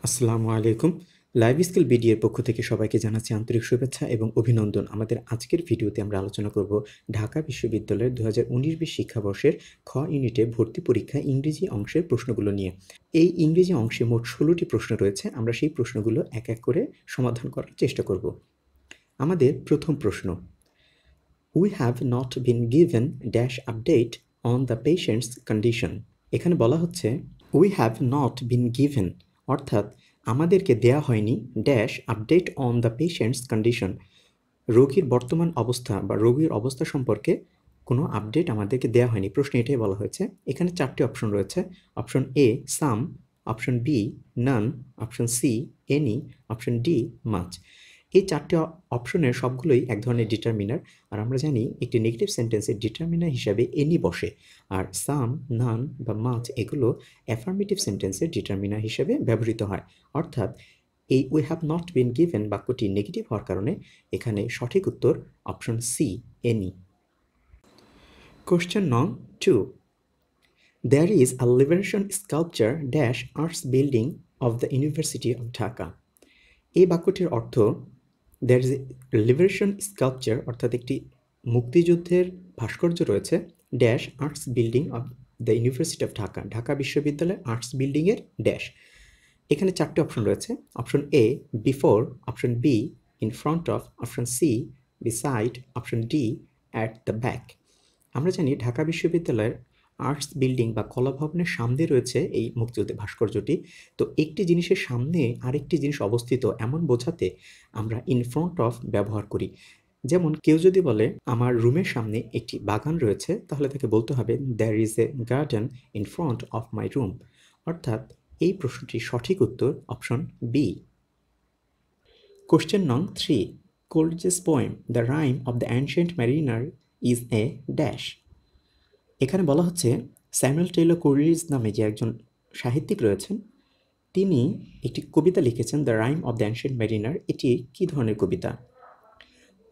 আসসালামু আলাইকুম। Live skill বিডিএর পক্ষ থেকে সবাইকে জানাচ্ছি আন্তরিক শুভেচ্ছা এবং অভিনন্দন। আমাদের আজকের ভিডিওতে আমরা আলোচনা করব ঢাকা বিশ্ববিদ্যালয়ের 2019-20 শিক্ষাবর্ষের খ ইউনিটে ভর্তি পরীক্ষা ইংরেজি অংশের প্রশ্নগুলো নিয়ে। এই ইংরেজি অংশে মোট 16টি প্রশ্ন রয়েছে। আমরা সেই প্রশ্নগুলো এক এক করে সমাধান করার চেষ্টা করব। আমাদের প্রথম প্রশ্ন, We have not been given dash update on the patient's condition. এখানে বলা হচ্ছে we have not been given অর্থাৎ আমাদেরকে দেয়া হয়নি dash update on the patient's condition, রোগীর বর্তমান অবস্থা বা রোগীর অবস্থা সম্পর্কে কোনো আপডেট আমাদেরকে দেয়া হয়নি। প্রশ্নে এটাই বলা হয়েছে। এখানে 4টি অপশন রয়েছে। Option A some, option B none, option C any, option D much. এই 4টি অপশনের সবগুলোই এক ধরনের ডিটারমিনার। আর আমরা জানি একটি নেগেটিভ সেন্টেন্সের ডিটারমিনার হিসাবে এনি বসে, আর সাম, নান বা মাচ এগুলো অ্যাফার্মেটিভ সেন্টেন্সের ডিটারমিনার হিসেবে ব্যবহৃত হয়। অর্থাৎ এই we have not been given বাক্যটি নেগেটিভ হওয়ার কারণে এখানে সঠিক উত্তর অপশন সি এনি। কোশ্চেন নং 2, There is a liberation sculpture dash arts building of the University of Dhaka. এই বাক্যটির অর্থ there is a liberation sculpture অর্থাৎ একটি মুক্তিযুদ্ধের ভাস্কর্য রয়েছে dash arts building of the university of Dhaka, Dhaka বিশ্ববিদ্যালয়ের আর্টস বিল্ডিংয়ের ড্যাশ। এখানে 4টি অপশন রয়েছে। Option A before, option B in front of, option C beside, option D at the back. আমরা জানি ঢাকা বিশ্ববিদ্যালয়ের আর্টস বিল্ডিং বা কলা ভবনের সামনে রয়েছে এই মুক্তিযুদ্ধের ভাস্কর্যটি। তো একটি জিনিসের সামনে আরেকটি জিনিস অবস্থিত এমন বোঝাতে আমরা ইন ফ্রন্ট অফ ব্যবহার করি। যেমন কেউ যদি বলে আমার রুমের সামনে একটি বাগান রয়েছে, তাহলে তাকে বলতে হবে there is a garden in front of my room. অর্থাৎ এই প্রশ্নটির সঠিক উত্তর অপশন বি। কোশ্চেন নং 3, Coleridge's poem the rime of the ancient mariner is a dash. এখানে বলা হচ্ছে স্যামুয়েল টেইলর কোলরিজ নামে যে একজন সাহিত্যিক রয়েছেন, তিনি একটি কবিতা লিখেছেন the rime of the ancient mariner. এটি কী ধরনের কবিতা?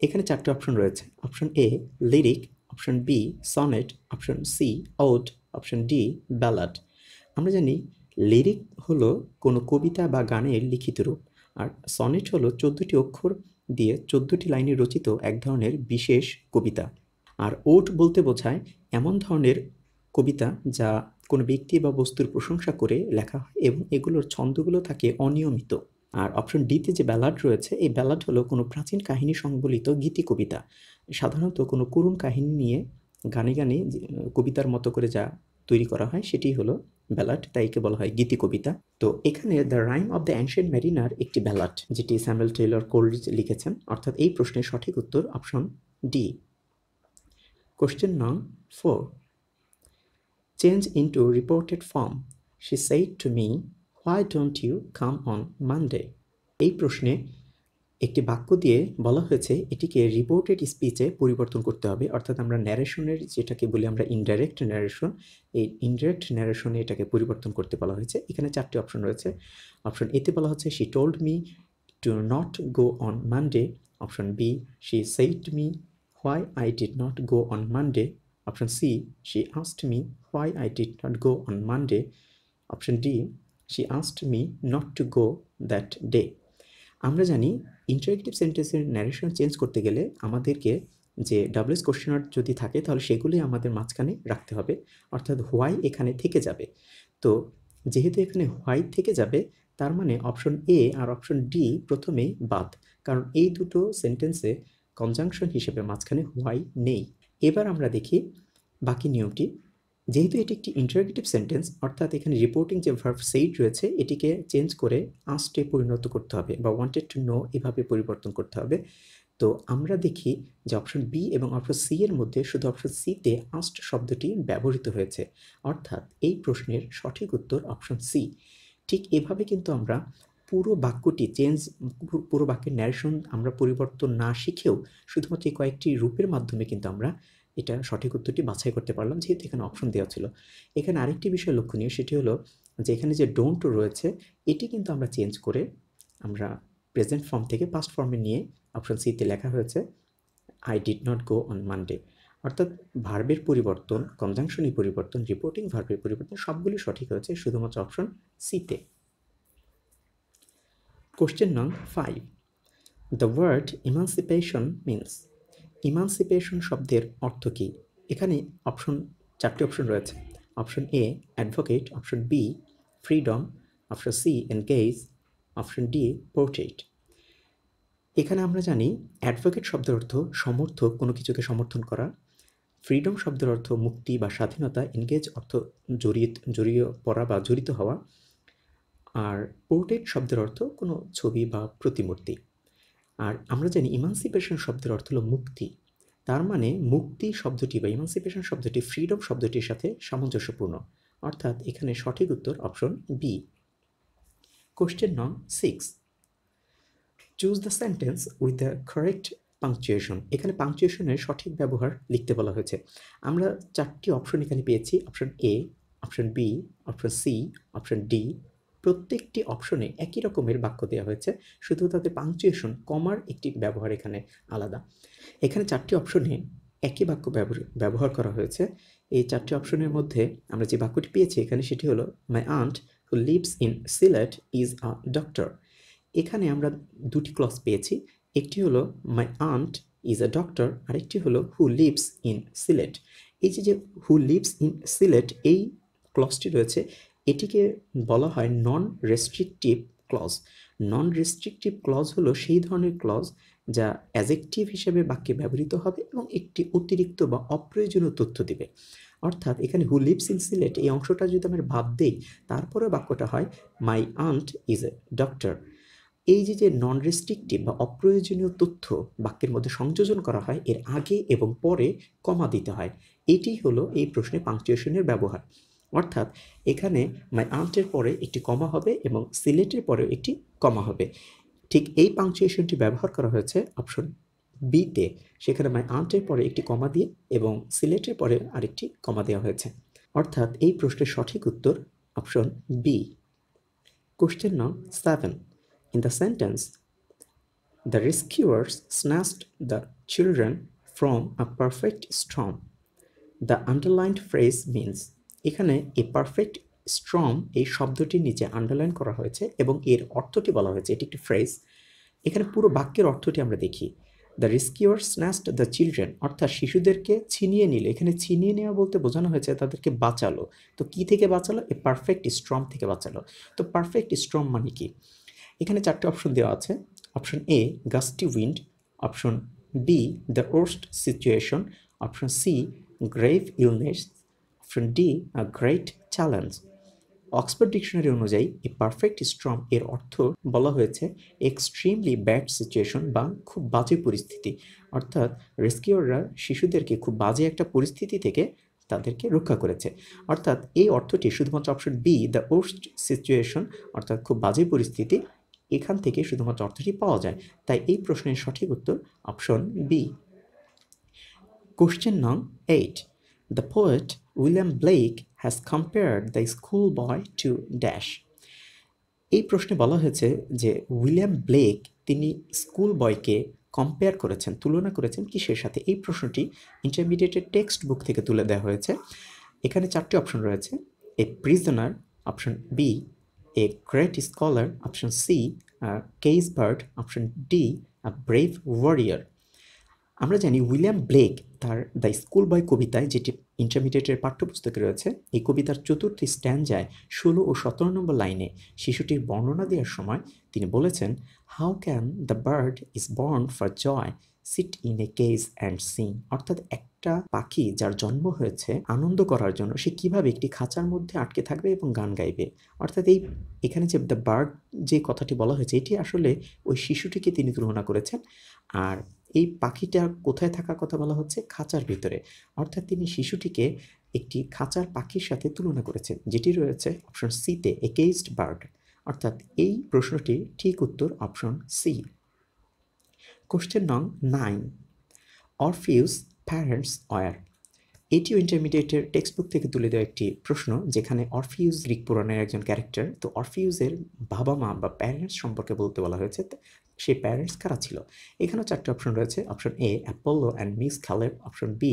এখানে 4টি অপশন রয়েছে। Option A lyric, option B sonnet, option C ode, option D ballad. আমরা জানি লিরিক হলো কোনো কবিতা বা গানের লিখিত রূপ, আর সনেট হলো 14টি অক্ষর দিয়ে 14টি লাইনে রচিত এক ধরনের বিশেষ কবিতা। আর ওড বলতে বোঝায় এমন ধরনের কবিতা যা কোনো ব্যক্তি বা বস্তুর প্রশংসা করে লেখা হয় এবং এগুলোর ছন্দগুলো থাকে অনিয়মিত। আর অপশন ডিতে যে ব্যালাড রয়েছে, এই ব্যালাড হলো কোনো প্রাচীন কাহিনী সংবলিত গীতি কবিতা, সাধারণত কোনো করুণ কাহিনী নিয়ে গানে গানে কবিতার মতো করে যা তৈরি করা হয় সেটি হলো ব্যালাড, তাই একে বলা হয় গীতি কবিতা। তো এখানে the rime of the ancient mariner একটি ব্যালাড যেটি স্যামুয়েল টেইলর কোলরিজ লিখেছেন। অর্থাৎ এই প্রশ্নের সঠিক উত্তর অপশন ডি। কোশ্চেন নং 4, change into reported form she said to me why don't you come on Monday. এই প্রশ্নে একটি বাক্য দিয়ে বলা হয়েছে এটিকে রিপোর্টেড স্পিচে পরিবর্তন করতে হবে। অর্থাৎ আমরা ন্যারেশনের যেটাকে বলি আমরা ইনডাইরেক্ট ন্যারেশন, এই ইনডাইরেক্ট ন্যারেশনে এটাকে পরিবর্তন করতে বলা হয়েছে। এখানে 4টি অপশন রয়েছে। অপশন এতে বলা হচ্ছে she told me to not go on Monday, option B she said me why I did not go on Monday, option C she asked me why I did not go on Monday, option D she asked me not to go that day. আমরা জানি interactive সেন্টেন্সের narration change করতে গেলে আমাদেরকে যে ডাবলএস কোশ্চেনার যদি থাকে তাহলে সেগুলি আমাদের মাঝখানে রাখতে হবে, অর্থাৎ হোয়াই এখানে থেকে যাবে। তো যেহেতু এখানে হোয়াই থেকে যাবে, তার মানে অপশন এ আর অপশন ডি প্রথমেই বাদ, কারণ এই দুটো সেন্টেন্সে কনজাংশন হিসেবে মাঝখানে হোয়াই নেই। এবার আমরা দেখি বাকি নিয়মটি। যেহেতু এটি একটি ইন্টারোগেটিভ সেন্টেন্স, অর্থাৎ এখানে রিপোর্টিং যে ভার্ব সেইড রয়েছে এটিকে চেঞ্জ করে আস্টে পরিণত করতে হবে বা ওয়ান্টেড টু নো এভাবে পরিবর্তন করতে হবে। তো আমরা দেখি যে অপশন বি এবং অপশন সি এর মধ্যে শুধু অপশন সিতে আস্ট শব্দটি ব্যবহৃত হয়েছে, অর্থাৎ এই প্রশ্নের সঠিক উত্তর অপশন সি। ঠিক এভাবে কিন্তু আমরা পুরো বাক্যটি পুরো বাক্যের ন্যারেশন আমরা পরিবর্তন না শিখেও শুধুমাত্র এই কয়েকটি রূপের মাধ্যমে কিন্তু আমরা এটা সঠিক উত্তরটি বাছাই করতে পারলাম, যেহেতু এখানে অপশন দেওয়া ছিল। এখানে আরেকটি বিষয় লক্ষণীয়, সেটি হলো যে এখানে যে ডোন্ট রয়েছে এটি কিন্তু আমরা চেঞ্জ করে আমরা প্রেজেন্ট ফর্ম থেকে পাস্ট ফর্মে নিয়ে অপশন সিতে লেখা হয়েছে I did not go on Monday. অর্থাৎ ভার্বের পরিবর্তন, কনজাংশনের পরিবর্তন, রিপোর্টিং ভার্বের পরিবর্তন সবগুলি সঠিক হয়েছে শুধুমাত্র অপশন সিতে। Question number 5. The word emancipation means. Emancipation শব্দের অর্থ কী? এখানে চারটি অপশন রয়েছে। Option A advocate, option B freedom, option C engage, option D portrait. এখানে আমরা জানি অ্যাডভোকেট শব্দের অর্থ সমর্থক, কোনো কিছুকে সমর্থন করা। ফ্রিডম শব্দের অর্থ মুক্তি বা স্বাধীনতা। এনগেজ অর্থ জড়িয়ে পড়া বা জড়িত হওয়া। আর পোর্ট্রেট শব্দের অর্থ কোনো ছবি বা প্রতিমূর্তি। আর আমরা জানি ইমানসিপেশন শব্দের অর্থ হলো মুক্তি। তার মানে মুক্তি শব্দটি বা ইমানসিপেশন শব্দটি ফ্রিডম শব্দটির সাথে সামঞ্জস্যপূর্ণ, অর্থাৎ এখানে সঠিক উত্তর অপশন বি। কোশ্চেন নং 6. Choose the sentence with the correct punctuation. এখানে পাংচুয়েশনের সঠিক ব্যবহার লিখতে বলা হয়েছে। আমরা চারটি অপশন এখানে পেয়েছি, option A, option B, option C, option D. প্রত্যেকটি অপশনে একই রকমের বাক্য দেওয়া হয়েছে, শুধু তাদের পাংচুয়েশন কমার একটি ব্যবহার এখানে আলাদা। এখানে চারটি অপশনে একই বাক্য ব্যবহার করা হয়েছে। এই চারটি অপশনের মধ্যে আমরা যে বাক্যটি পেয়েছি এখানে সেটি হলো my aunt who lives in Sylhet is a doctor. এখানে আমরা দুটি ক্লজ পেয়েছি, একটি হলো my aunt is a doctor, আরেকটি হলো হু লিভস ইন সিলেট। এই যে হু লিভস ইন সিলেট এই ক্লজটি রয়েছে, এটিকে বলা হয় নন রেস্ট্রিকটিভ ক্লজ। নন রেস্ট্রিকটিভ ক্লজ হলো সেই ধরনের ক্লজ যা অ্যাজেক্টিভ হিসেবে বাক্যে ব্যবহৃত হবে এবং একটি অতিরিক্ত বা অপ্রয়োজনীয় তথ্য দিবে। অর্থাৎ এখানে হু লিভস ইন সিলেট এই অংশটা যদি আমরা বাদ দেই, তারপরে বাক্যটা হয় my aunt is a doctor. এই যে নন রেস্ট্রিকটিভ বা অপ্রয়োজনীয় তথ্য বাক্যের মধ্যে সংযোজন করা হয়, এর আগে এবং পরে কমা দিতে হয়। এটি হলো এই প্রশ্নে পাংচুয়েশনের ব্যবহার। অর্থাৎ এখানে মাই আন্টের পরে একটি কমা হবে এবং সিলেটের পরেও একটি কমা হবে। ঠিক এই পাংচুয়েশনটি ব্যবহার করা হয়েছে অপশন বিতে। সেখানে মাই আন্টের পরে একটি কমা দিয়ে এবং সিলেটের পরে আরেকটি কমা দেওয়া হয়েছে। অর্থাৎ এই প্রশ্নের সঠিক উত্তর অপশন বি। কোশ্চেন নং 7. In the sentence, the rescuers snatched the children from a perfect storm. The underlined phrase means. এখানে এ পারফেক্ট স্ট্রম এই শব্দটির নিচে আন্ডারলাইন করা হয়েছে এবং এর অর্থটি বলা হয়েছে, এটি একটি ফ্রেজ। এখানে পুরো বাক্যের অর্থটি আমরা দেখি। The rescuer snatched the children, অর্থাৎ শিশুদেরকে ছিনিয়ে নিল। এখানে ছিনিয়ে নেওয়া বলতে বোঝানো হয়েছে তাদেরকে বাঁচালো। তো কি থেকে বাঁচালো? এ পারফেক্ট স্ট্রম থেকে বাঁচালো। তো পারফেক্ট স্ট্রম মানে কি? এখানে চারটি অপশন দেওয়া আছে। Option A gusty wind, option B the worst situation, option C grave illness, option D a great challenge. Oxford dictionary অনুযায়ী এ পারফেক্ট স্ট্রম এর অর্থ বলা হয়েছে এক্সট্রিমলি ব্যাড সিচুয়েশন বা খুব বাজে পরিস্থিতি। অর্থাৎ রেস্কিউররা শিশুদেরকে খুব বাজে একটা পরিস্থিতি থেকে তাদেরকে রক্ষা করেছে। অর্থাৎ এই অর্থটি শুধুমাত্র option B the worst situation, অর্থাৎ খুব বাজে পরিস্থিতি, এখান থেকে শুধুমাত্র অর্থটি পাওয়া যায়। তাই এই প্রশ্নের সঠিক উত্তর অপশন বি। কোশ্চেন নং 8. The poet William Blake has compared the schoolboy to dash. এই প্রশ্নে বলা হয়েছে যে উইলিয়াম ব্লেক তিনি স্কুল বয়কে কম্পেয়ার করেছেন, তুলনা করেছেন কিসের সাথে? এই প্রশ্নটি ইন্টারমিডিয়েটের টেক্সট বুক থেকে তুলে দেওয়া হয়েছে। এখানে চারটি অপশন রয়েছে। A prisoner, option B a great scholar, option C caged bird, option D a brave warrior. আমরা জানি উইলিয়াম ব্লেক তার দ্য স্কুল বয় কবিতায়, যেটি ইন্টারমিডিয়েটের পাঠ্যপুস্তকে রয়েছে, এই কবিতার চতুর্থ স্ট্যান্ডায় 16 ও 17 নম্বর লাইনে শিশুটির বর্ণনা দেওয়ার সময় তিনি বলেছেন, how can the bird is born for joy sit in a cage and sing. অর্থাৎ একটা পাখি যার জন্ম হয়েছে আনন্দ করার জন্য, সে কিভাবে একটি খাঁচার মধ্যে আটকে থাকবে এবং গান গাইবে। অর্থাৎ এখানে যে দ্য বার্ড যে কথাটি বলা হয়েছে, এটি আসলে ওই শিশুটিকে তিনি তুলনা করেছেন। আর এই পাখিটা কোথায় থাকার কথা বলা হচ্ছে? খাঁচার ভিতরে। অর্থাৎ তিনি শিশুটিকে একটি খাঁচার পাখির সাথে তুলনা করেছেন, যেটি রয়েছে অপশন সিতে এ কেজড বার্ড। অর্থাৎ এই প্রশ্নটির ঠিক উত্তর অপশন সি। কোশ্চেন নং 9. অরফিউস প্যারেন্টস ওয়ার। এটিও ইন্টারমিডিয়েটের টেক্সট বুক থেকে তুলে দেওয়া একটি প্রশ্ন, যেখানে অরফিউস গ্রিক পুরাণের একজন ক্যারেক্টার। তো অরফিউসের বাবা মা বা প্যারেন্টস সম্পর্কে বলতে বলা হয়েছে, সেই প্যারেন্টস কারা ছিল? এখানেও চারটি অপশন রয়েছে। Option A Apollo and muse Calliope, option B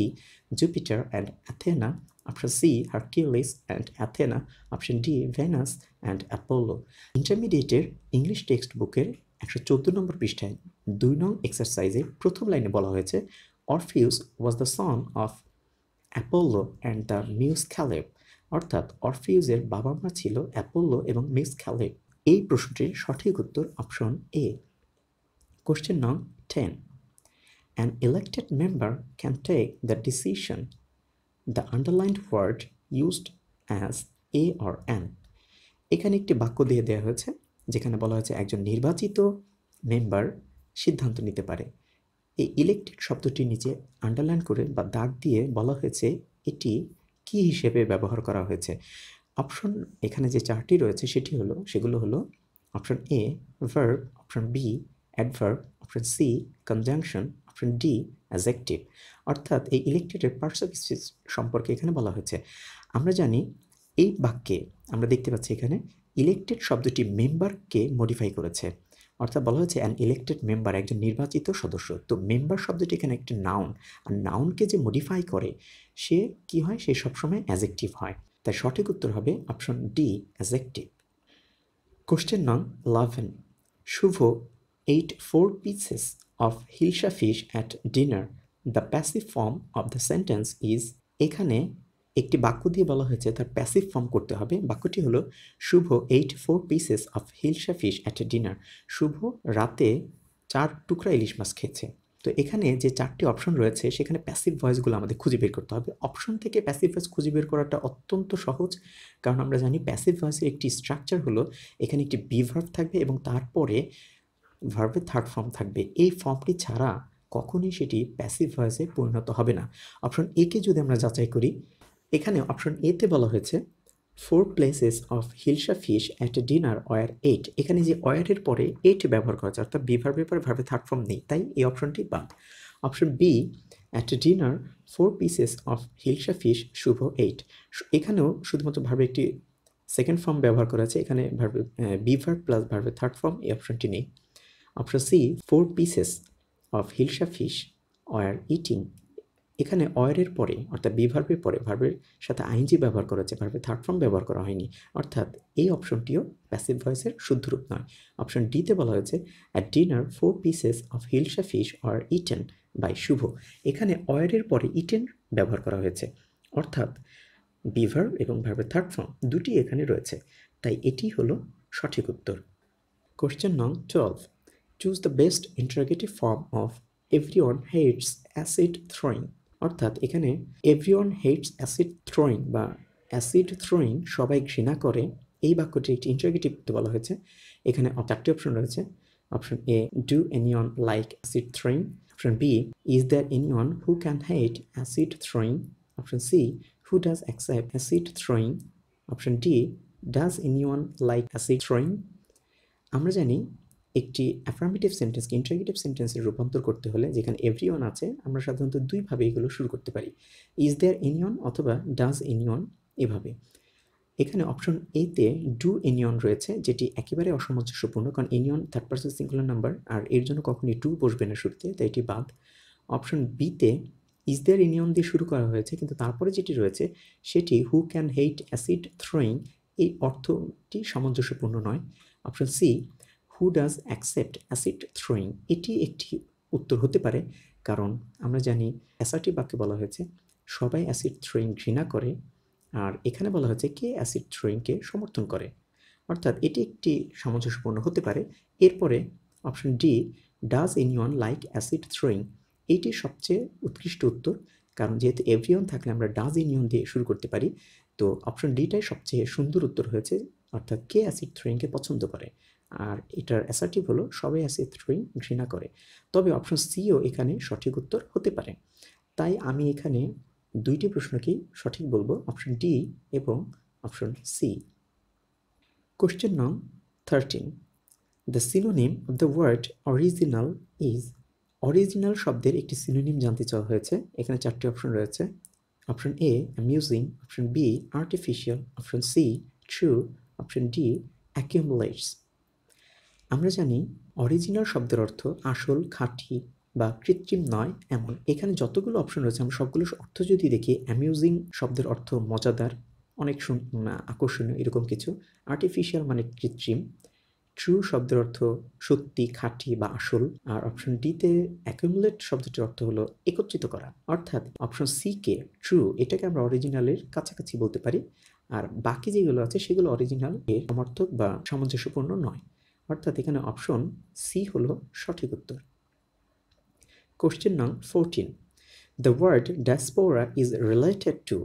Jupiter and Athena, option C Hercules and Athena, option D Venus and Apollo. ইন্টারমিডিয়েটের ইংলিশ টেক্সট বুকের 114 নম্বর পৃষ্ঠায় 2 নং এক্সারসাইজে প্রথম লাইনে বলা হয়েছে Orpheus was the son of Apollo and the muse Calliope, অর্থাৎ অরফিউসের বাবা মা ছিল অ্যাপোলো এবং মিউস ক্যালেব। এই প্রশ্নটির সঠিক উত্তর অপশন এ। কোশ্চেন নং 10, an elected member can take the decision. The underlined word used as a or an. এখানে একটি বাক্য দিয়ে দেওয়া হয়েছে যেখানে বলা হয়েছে একজন নির্বাচিত মেম্বার সিদ্ধান্ত নিতে পারে। এই ইলেক্টেড শব্দটির নিচে আন্ডারলাইন করে বা দাগ দিয়ে বলা হয়েছে এটি কি হিসেবে ব্যবহার করা হয়েছে। অপশন এখানে যে চারটি রয়েছে সেগুলো হলো option A verb, option B adverb, option C conjunction, option D adjective. অর্থাৎ এই ইলেক্টেডের পার্টস অফ স্পিচ সম্পর্কে এখানে বলা হয়েছে। আমরা জানি এই বাক্যে আমরা দেখতে পাচ্ছি এখানে ইলেক্টেড শব্দটি মেম্বারকে মডিফাই করেছে, অর্থাৎ বলা হয়েছে অ্যান ইলেক্টেড মেম্বার, একজন নির্বাচিত সদস্য। তো মেম্বার শব্দটি এখানে একটি নাউন, আর নাউনকে যে মডিফাই করে সে কি হয়, সে সবসময় অ্যাডজেক্টিভ হয়। তাই সঠিক উত্তর হবে অপশন ডি অ্যাডজেক্টিভ। কোশ্চেন নং 11, শুভ ate 4 pieces of hilsa fish at dinner. The passive form of the sentence is, এখানে একটি বাক্য দিয়ে বলা হয়েছে তার প্যাসিভ ফর্ম করতে হবে। বাক্যটি হলো শুভ ate 4 pieces of hilsa fish at dinner. শুভ রাতে 4 টুকরা ইলিশ মাছ খেয়েছে। তো এখানে যে 4টি অপশন রয়েছে সেখানে প্যাসিভ ভয়েসগুলো আমাদের খুঁজে বের করতে হবে। অপশন থেকে প্যাসিভ ভয়েস খুঁজে বের করাটা অত্যন্ত সহজ, কারণ আমরা জানি প্যাসিভ ভয়েসের একটি স্ট্রাকচার হলো এখানে একটি বি ভার্ব থাকবে এবং তারপরে ভার্বের থার্ড ফর্ম থাকবে। এই ফর্মটি ছাড়া কখনোই সেটি প্যাসিভ ভয়েসে পরিণত হবে না। অপশন এ কে যদি আমরা যাচাই করি, এখানে অপশন এতে বলা হয়েছে 4 places of hilsa fish at dinner were 8। এখানে যে ওয়ারের পরে 8 ব্যবহার করা হয়েছে, অর্থাৎ বি ভার্বের পরে ভার্বের থার্ড ফর্ম নেই, তাই এই অপশনটি বাদ। Option B at dinner 4 pieces of hilsa fish Shuvo 8, এখানেও শুধুমাত্র ভার্বের একটি সেকেন্ড ফর্ম ব্যবহার করা আছে, এখানে ভার্বের বি ভার্ব প্লাস ভার্বের থার্ড ফর্ম, এই অপশনটি নেই। Option C 4 pieces of hilsa fish were eating, এখানে ওয়ারের পরে অর্থাৎ বি ভার্বের পরে ভার্বের সাথে আইএনজি ব্যবহার করা হয়েছে, ভার্বের থার্ড ফর্ম ব্যবহার করা হয়নি, অর্থাৎ এই অপশনটিও প্যাসিভ ভয়েসের শুদ্ধ রূপ নয়। অপশন ডিতে বলা হয়েছে at dinner 4 pieces of hilsa fish are eaten by শুভ, এখানে ওয়ারের পরে ইটেন ব্যবহার করা হয়েছে, অর্থাৎ বি ভার্ব এবং ভার্বের থার্ড ফর্ম দুটি এখানে রয়েছে, তাই এটি হলো সঠিক উত্তর। কোশ্চেন নং 12, choose the best interrogative form of everyone hates acid throwing, অর্থাৎ এখানে এভরিওয়ান হেটস অ্যাসিড থ্রোয়িং বা অ্যাসিড থ্রোয়িং সবাই ঘৃণা করে, এই বাক্যটি একটি ইন্টারোগেটিভ বলা হয়েছে। এখানে 4টি অপশন রয়েছে। Option A do anyone like acid throwing, option B is there anyone who can hate acid throwing, option C who does accept acid throwing, option D does anyone like acid throwing. আমরা জানি একটি affirmative সেন্টেন্সকে interrogative সেন্টেন্সে রূপান্তর করতে হলে যেখানে everyone আছে, আমরা সাধারণত দুইভাবে এগুলো শুরু করতে পারি, ইজ দেয়ার এনিওয়ান অথবা ডাজ এনিওয়ান, এভাবে। এখানে অপশন এতে ডু এনিওয়ান রয়েছে, যেটি একেবারে অসামঞ্জস্যপূর্ণ, কারণ anyone third person singular number আর এর জন্য কখনই টু বসবে না শুরুতে, তাই এটি বাদ। অপশন বিতে ইজ দেয়ার এনিওয়ান দিয়ে শুরু করা হয়েছে, কিন্তু তারপরে যেটি রয়েছে সেটি who can hate acid throwing, এই অর্থটি সামঞ্জস্যপূর্ণ নয়। Option C who does accept acid throwing, এটি একটি উত্তর হতে পারে, কারণ আমরা জানি অ্যাসার্টিভ বাক্যে বলা হয়েছে সবাই অ্যাসিড থ্রোয়িং ঘৃণা করে, আর এখানে বলা হয়েছে কে অ্যাসিড থ্রোয়িংকে সমর্থন করে, অর্থাৎ এটি একটি সামঞ্জস্যপূর্ণ হতে পারে। এরপরে option D does anyone like acid throwing, এইটি সবচেয়ে উৎকৃষ্ট উত্তর, কারণ যেহেতু এভরিওয়ান থাকলে আমরা ডাজ এনিওয়ান দিয়ে শুরু করতে পারি, তো অপশন ডিটাই সবচেয়ে সুন্দর উত্তর হয়েছে, অর্থাৎ কে অ্যাসিড থ্রোয়িংকে পছন্দ করে, আর এটার অ্যাসার্টিভ হলো সবাই অ্যাসিড থ্রোয়িং ঘৃণা করে। তবে অপশন সিও এখানে সঠিক উত্তর হতে পারে, তাই আমি এখানে দুইটি প্রশ্নকেই সঠিক বলবো, অপশন ডি এবং অপশন সি। কোশ্চেন নং 13, the synonym of the word original is, original শব্দের একটি সিনোনিম জানতে চাওয়া হয়েছে। এখানে 4টি অপশন রয়েছে। Option A amusing, option B artificial, option C true, option D accumulates. আমরা জানি অরিজিনাল শব্দের অর্থ আসল, খাঁটি, বা কৃত্রিম নয় এমন। এখানে যতগুলো অপশন রয়েছে আমরা সবগুলোর অর্থ যদি দেখি, অ্যামিউজিং শব্দের অর্থ মজাদার, অনেক আকর্ষণীয় এরকম কিছু। আর্টিফিশিয়াল মানে কৃত্রিম। ট্রু শব্দের অর্থ সত্যি, খাঁটি বা আসল। আর অপশন ডিতে অ্যাকুমুলেট শব্দটির অর্থ হলো একত্রিত করা। অর্থাৎ অপশন সি কে ট্রু, এটাকে আমরা অরিজিনালের কাছাকাছি বলতে পারি। আর বাকি যেগুলো আছে সেগুলো অরিজিনাল এর সমর্থক বা সামঞ্জস্যপূর্ণ নয়। অর্থাৎ এখানে অপশন সি হলো সঠিক উত্তর। কোশ্চেন নং 14, the word diaspora is related to.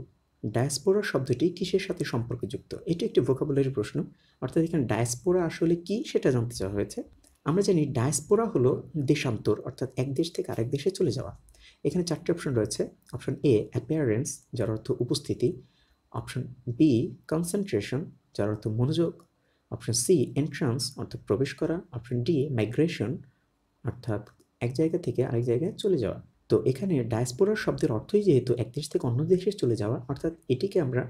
Diaspora শব্দটি কিসের সাথে সম্পর্কযুক্ত? এটি একটি ভোকাবুলারি প্রশ্ন। অর্থাৎ এখানে ডায়াসপোরা আসলে কি সেটা জানতে চাওয়া হয়েছে। আমরা জানি ডায়াসপোরা হলো দেশান্তর, অর্থাৎ এক দেশ থেকে আরেক দেশে চলে যাওয়া। এখানে চারটি অপশন রয়েছে। অপশন এ অ্যাপিয়ারেন্স, যার অর্থ উপস্থিতি। অপশন বি কনসেন্ট্রেশন, যার অর্থ মনোযোগ। অপশন সি এন্ট্রান্স, অর্থাৎ প্রবেশ করা। অপশন ডি মাইগ্রেশন, অর্থাৎ এক জায়গা থেকে আরেক জায়গায় চলে যাওয়া। তো এখানে ডায়াসপোরা শব্দের অর্থই যেহেতু এক দেশ থেকে অন্য দেশে চলে যাওয়া, অর্থাৎ এটিকে আমরা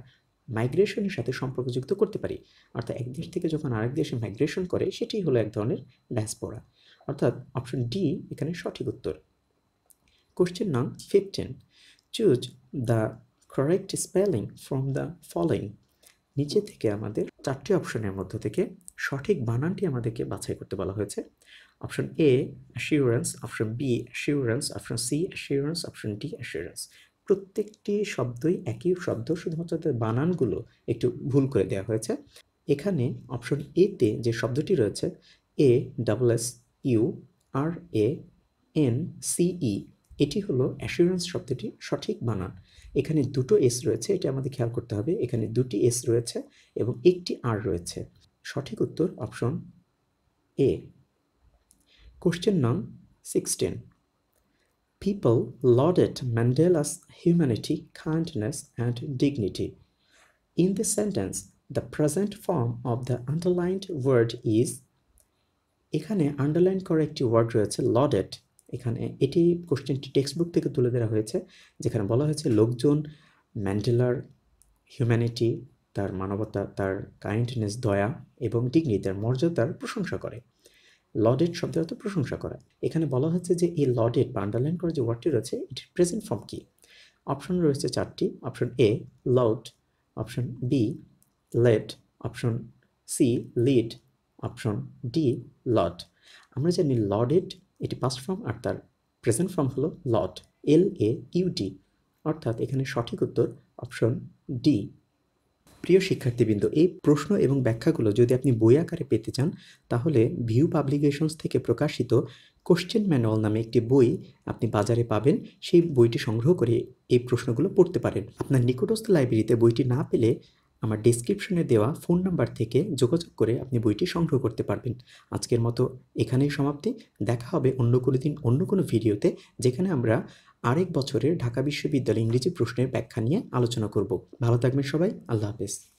মাইগ্রেশনের সাথে সম্পর্কযুক্ত করতে পারি। অর্থাৎ এক দেশ থেকে যখন আরেক দেশে মাইগ্রেশন করে সেটি হলো এক ধরনের ডায়াসপোরা। অর্থাৎ অপশন ডি এখানে সঠিক উত্তর। কোশ্চেন নং 15, choose the correct spelling from the following. নিচে থেকে আমাদের চারটি অপশনের মধ্য থেকে সঠিক বানানটি আমাদেরকে বাছাই করতে বলা হয়েছে। Option A assurance, option B assurance, option C assurance, option D assurance. প্রত্যেকটি শব্দই একই শব্দ, শুধুমাত্র তাদের বানানগুলো একটু ভুল করে দেওয়া হয়েছে। এখানে অপশন এতে যে শব্দটি রয়েছে A double S U R A N C E, এটি হলো অ্যাসিউরেন্স শব্দটির সঠিক বানান। এখানে দুটো এস রয়েছে, এটা আমাদের খেয়াল করতে হবে। এখানে দুটি এস রয়েছে এবং একটি আর রয়েছে। সঠিক উত্তর অপশন এ। কোশ্চেন নং 16, people lauded Mandela's humanity, kindness and dignity. In this sentence, the present form of the underlined word is. এখানে আন্ডারলাইন করা একটি ওয়ার্ড রয়েছে লডেড। এখানে এটি কোশ্চেনটি টেক্সট বুক থেকে তুলে দেওয়া হয়েছে, যেখানে বলা হয়েছে লোকজন ম্যান্ডেলার হিউম্যানিটি, তার মানবতা, তার কাইন্ডনেস দয়া এবং ডিগনিটি তার মর্যাদার প্রশংসা করে। লডেড শব্দের অর্থ প্রশংসা করা। এখানে বলা হচ্ছে যে এই লডেড বা আন্ডারলাইন করা যে ওয়ার্ডটি রয়েছে এটির প্রেজেন্ট ফর্ম কি। অপশন রয়েছে চারটি। Option A loud, option B led, option C lead, option D laud. আমরা জানি লডেড এটি পাস্ট ফর্ম আর তার প্রেজেন্ট ফর্ম হলো লড, LAUD। অর্থাৎ এখানে সঠিক উত্তর অপশন ডি। প্রিয় শিক্ষার্থীবৃন্দ, এই প্রশ্ন এবং ব্যাখ্যাগুলো যদি আপনি বই আকারে পেতে চান তাহলে ভিউ পাবলিকেশনস থেকে প্রকাশিত কোশ্চেন ম্যানুয়াল নামে একটি বই আপনি বাজারে পাবেন। সেই বইটি সংগ্রহ করে এই প্রশ্নগুলো পড়তে পারেন। আপনার নিকটস্থ লাইব্রেরিতে বইটি না পেলে আমার ডেসক্রিপশনে দেওয়া ফোন নাম্বার থেকে যোগাযোগ করে আপনি বইটি সংগ্রহ করতে পারবেন। আজকের মতো এখানেই সমাপ্তি। দেখা হবে অন্য কোনো দিন অন্য কোনো ভিডিওতে, যেখানে আমরা আরেক বছরের ঢাকা বিশ্ববিদ্যালয় ইংরেজি প্রশ্নের ব্যাখ্যা নিয়ে আলোচনা করব। ভালো থাকবেন সবাই। আল্লাহ হাফেজ।